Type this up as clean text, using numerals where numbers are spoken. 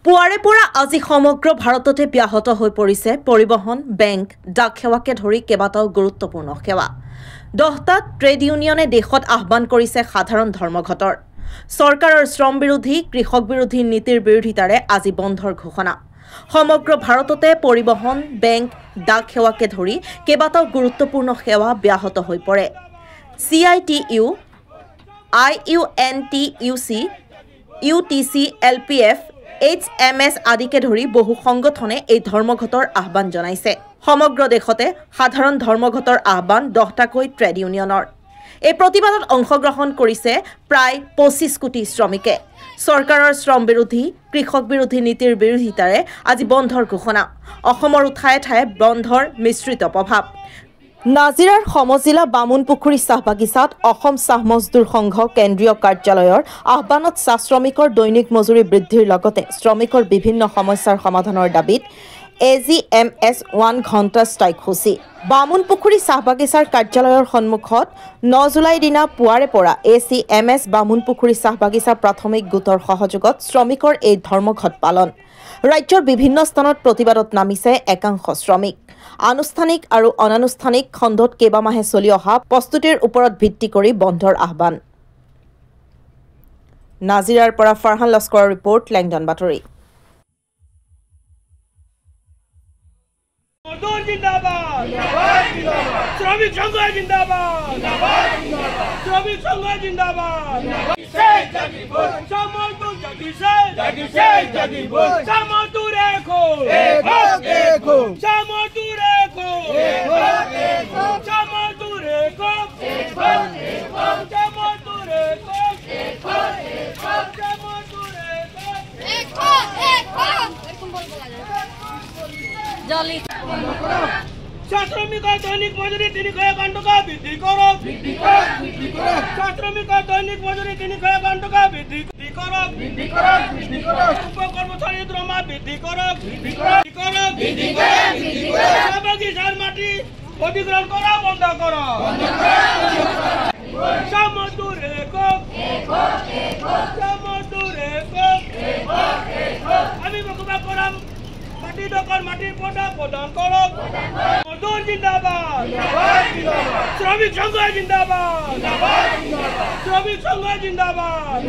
পুৱাৰে পৰা আজি সমগ্ৰ ভাৰততে ব্যাহত হৈ পৰিছে পৰিবহন, বেংক, ডাক সেৱাকে ধৰি কেইবাটাও গুৰুত্বপূৰ্ণ সেৱা। 10টা ট্ৰেড ইউনিয়নে দেশত আহ্বান কৰিছে সাধাৰণ ধৰ্মঘটৰ। চৰকাৰৰ শ্ৰম বিৰোধী, কৃষক বিৰোধী নীতিৰ বিৰোধিতাৰে আজি বন্ধৰ ঘোষণা। সমগ্ৰ ভাৰততে পৰিবহন, বেংক, ডাক সেৱাকে ধৰি কেইবাটাও গুৰুত্বপূৰ্ণ সেৱা ব্যাহত হৈ পৰে। CITU, IUNTUC, UTC, LPF, HMS আদিকে ধৰি বহু সংগঠনে এই ধৰ্মঘটৰ আহ্বান জনাইছে। সমগ্ৰ দেশতে সাধাৰণ ধৰ্মঘটৰ আহ্বান 10টাকৈ ট্ৰেড ইউনিয়নৰ। এই প্ৰতিবাদত অংশগ্ৰহণ কৰিছে প্ৰায় 25 কোটি শ্ৰমিকে। চৰকাৰৰ শ্ৰম বিৰোধী, কৃষক বিৰোধী নীতিৰ বিৰোধিতাৰে আজি বন্ধৰ ঘোষণা। অসমৰ ঠায়ে ঠায়ে বন্ধৰ মিশ্ৰিত প্ৰভাৱ। নাজিৰাৰ সমজিলা বামুণপুখুৰী চাহ বাগিচাত অসম চাহ মজদুৰ সংঘ কেন্দ্ৰীয় কাৰ্যালয়ৰ আহ্বানত চাহ শ্ৰমিকৰ দৈনিক মজুৰি বৃদ্ধিৰ লগতে শ্ৰমিকৰ বিভিন্ন সমস্যাৰ সমাধানৰ দাবীত AGMS 1 ঘণ্টা ষ্ট্ৰাইকসূচী। বামুণপুখুৰী চাহ বাগিচাৰ কাৰ্যালয়ৰ সন্মুখত 9 জুলাই দিনা পুৱাৰে পৰা ACMS বামুণপুখুৰী চাহ বাগিচা প্ৰাথমিক গোটৰ সহযোগত শ্ৰমিকৰ এই ধৰ্মঘট পালন। ৰাজ্যৰ বিভিন্ন স্থানত প্ৰতিবাদত নামিছে একাংশ শ্ৰমিক। আনুষ্ঠানিক আৰু অনানুষ্ঠানিক খণ্ডত কেইবামাহে চলি অহা প্ৰস্তুতিৰ ওপৰত ভিত্তি কৰি বন্ধৰ আহ্বান। নাজিৰাৰ পৰা ফাৰহান লস্কৰৰ ৰিপৰ্ট, লেংডন বাতৰি। শ্রমিক সংঘ জিন্দাবাদ, শ্রমিক সংঘ জিন্দাবাদ। শ্রমিকের দৈনিক মজুরি 301 টাকা বৃদ্ধি করো, শ্রমিকের দৈনিক মজুরি 301 টাকা বৃদ্ধি করো, উপকর্মচারী দ্রমা বৃদ্ধি করো, বাগিচার মাটি অধিগ্রহণ করা বন্ধ করো। মজদুর একক, মজদুর একক, আমি বক্তব্য করাম মাটি দখল, মাটির পটা প্রদান করো। মজদুর জিন্দাবাদ, শ্রমিক সংঘ জিন্দাবাদ, শ্রমিক সংঘ জিন্দাবাদ।